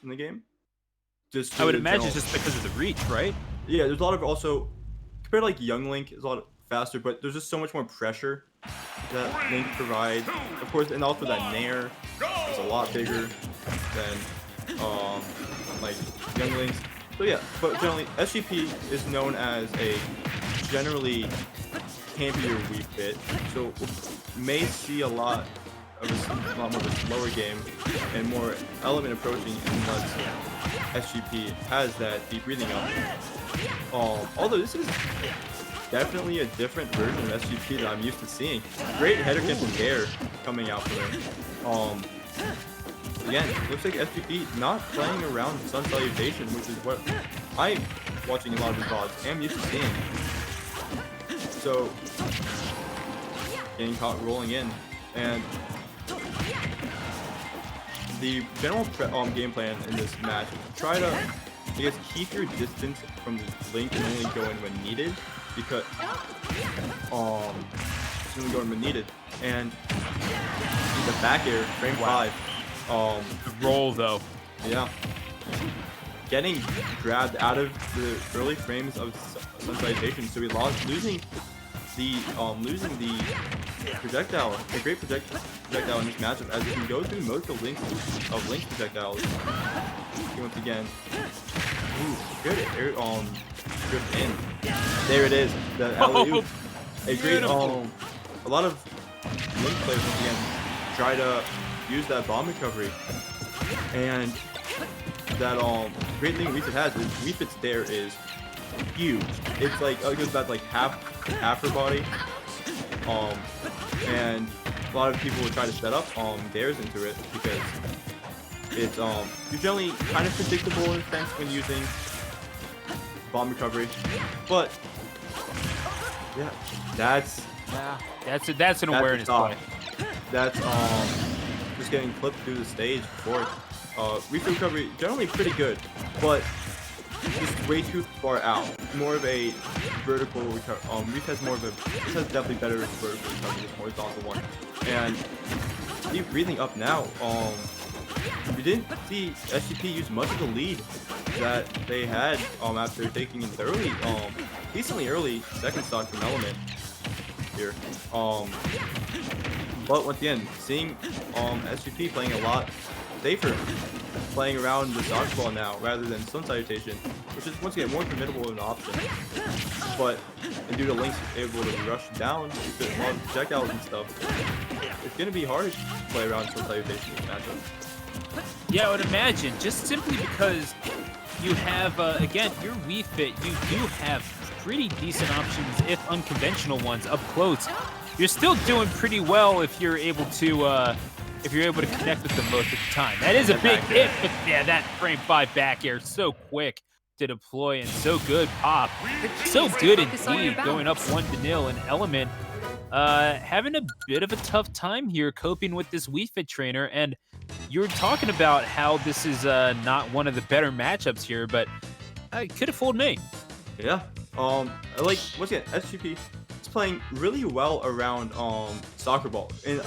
in the game. Just I would imagine general, just because of the reach, right? yeah, there's a lot of also compared to like Young Link is a lot faster, but there's just so much more pressure that Link provides. Of course, and also that Nair is a lot bigger than like Young Link's. So yeah, but generally SGP is known as a generally campier Wii Fit, so we may see a lot more of a slower game and more element approaching unless SGP has that deep breathing up. Although this is definitely a different version of SGP that I'm used to seeing. Great header cancel air coming out for them. Again, looks like SGP not playing around Sun Salutation, which is what I'm watching a lot of his VODs am used to seeing. So, getting caught rolling in, and the general game plan in this match is to try to, I guess, keep your distance from Link and only go in when needed, because it's only going when needed, and the back air frame 5. The roll though. Yeah. Getting grabbed out of the early frames of Sun Salutation, so we lost losing the projectile, a great projectile in this matchup, as it can go through most of Link's projectiles. Once again, ooh, good air, drift in. There it is, the alley-oop. A great a lot of Link players once again try to use that bomb recovery, and that great thing Wii Fit has is Wii Fit's there is huge. It's like it goes back like half her body, and a lot of people will try to set up dares into it because it's you're generally kind of predictable in a sense when using bomb recovery, but yeah, that's an awareness play. That's just getting clipped through the stage before. Wii Fit recovery generally pretty good, but just way too far out. More of a vertical recovery. Wii has more of a. This has definitely better vertical recovery than horizontal one. And keep breathing up now. We didn't see SGP use much of the lead that they had after taking an early, decently early second stock from Element here. But once again, seeing SGP playing a lot safer, playing around the soccer ball now rather than Sun Salutation, which is once again more formidable of an option. But and due to Link's able to rush down with a lot of projectiles and stuff, it's gonna be hard to play around Sun Salutation in this matchup. Yeah, I would imagine, just simply because you have again your Wii Fit, you do have pretty decent options, if unconventional ones, up close. You're still doing pretty well if you're able to connect with them most of the time. That is a big hit, but yeah, that frame 5 back air so quick to deploy and so good pop. So good indeed, going up 1-0, and Element having a bit of a tough time here coping with this Wii Fit trainer. And you were talking about how this is not one of the better matchups here, but it could have fooled me. Yeah. Like once again, SGP is playing really well around soccer ball, and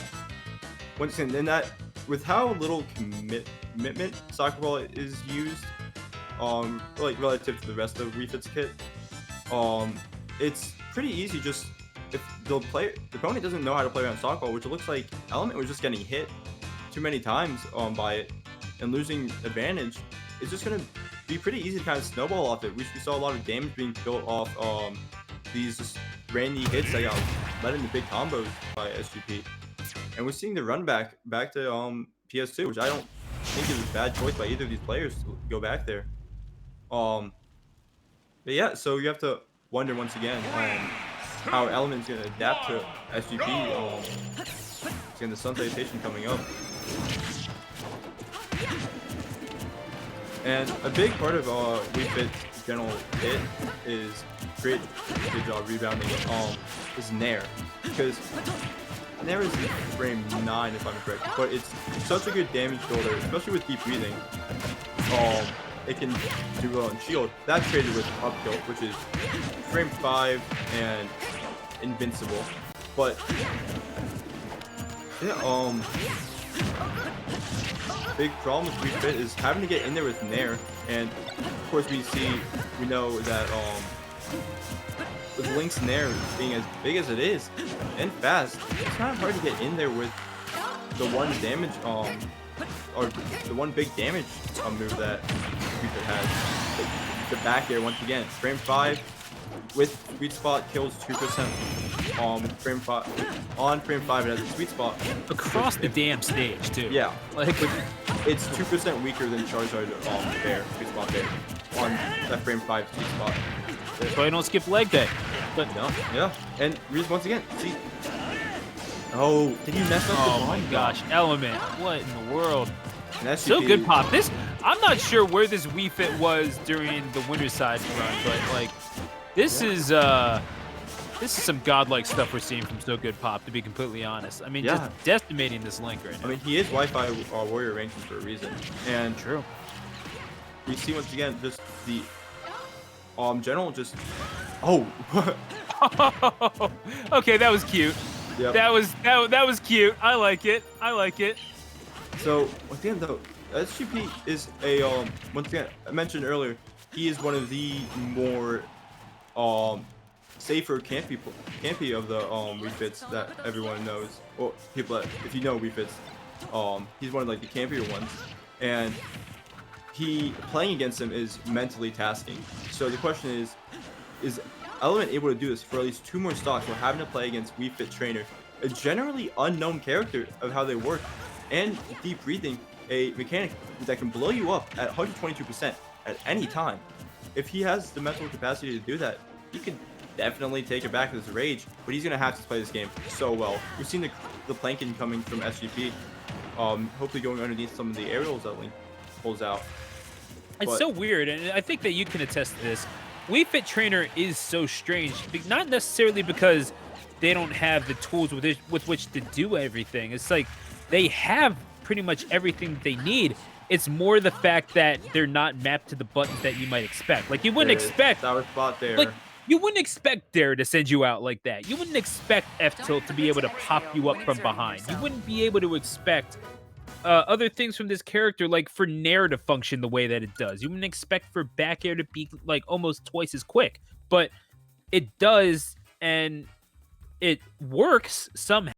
once again, in that with how little commitment soccer ball is used, like relative to the rest of Wii Fit's kit, it's pretty easy. Just if the opponent doesn't know how to play around soccer ball, which it looks like Element was just getting hit too many times by it and losing advantage, it's just gonna be pretty easy to kind of snowball off it. We saw a lot of damage being built off these just randy hits that got led into big combos by SGP. And we're seeing the run back to PS2, which I don't think is a bad choice by either of these players to go back there. But yeah, so you have to wonder once again how Element's gonna adapt to SGP. Seeing the Sun Salutation coming up. And a big part of Wii Fit's general hit is good job rebounding is Nair, because Nair is frame 9 if I'm correct, but it's such a good damage builder, especially with deep breathing. It can do well on shield. That's traded with up tilt, which is frame 5 and invincible. But yeah, big problem with Wii Fit is having to get in there with Nair, and of course we know that with Link's Nair being as big as it is and fast, it's kind of hard to get in there with the one damage or the one big damage move that Wii Fit has. The back air once again, frame 5 with sweet spot kills 2%. Frame 5 on frame 5 it has a sweet spot across the damn stage too. Yeah, like it's 2% weaker than Charizard bear, sweet spot bear on that frame 5 sweet spot. That's why I don't skip leg day. But no, yeah, and Reese once again. See, oh, did you mess up? Oh my gosh, Element! What in the world? Sogoodpop. This, I'm not sure where this Wii Fit was during the Winter Side run, but like, this is some godlike stuff we're seeing from Sogoodpop, to be completely honest. I mean, just decimating this Link right now. I mean, he is Wi-Fi warrior ranking for a reason, and true. We see once again just the general just Okay, that was cute. Yep. That was cute. I like it. I like it. So once again though, SGP is a once again I mentioned earlier, he is one of the more safer campy of the Wii Fits that everyone knows. Well, people that, if you know Wii Fits, he's one of like the campier ones, and playing against him is mentally tasking. So the question is Element able to do this for at least 2 more stocks while having to play against Wii Fit Trainer, a generally unknown character of how they work, and deep breathing, a mechanic that can blow you up at 122% at any time. If he has the mental capacity to do that, he could definitely take it back with his rage, but he's gonna have to play this game so well. We've seen the planking coming from SGP, hopefully going underneath some of the aerials that Link pulls out. It's so weird, and I think that you can attest to this. Wii Fit Trainer is so strange, not necessarily because they don't have the tools with which to do everything. It's like they have pretty much everything they need. It's more the fact that they're not mapped to the buttons that you might expect. Like, you wouldn't expect that was spot there. Like, you wouldn't expect Dare to send you out like that. You wouldn't expect F-Tilt to be able to pop you up from behind. You wouldn't be able to expect other things from this character, like for Nair to function the way that it does. You wouldn't expect for back air to be like almost twice as quick, but it does, and it works somehow.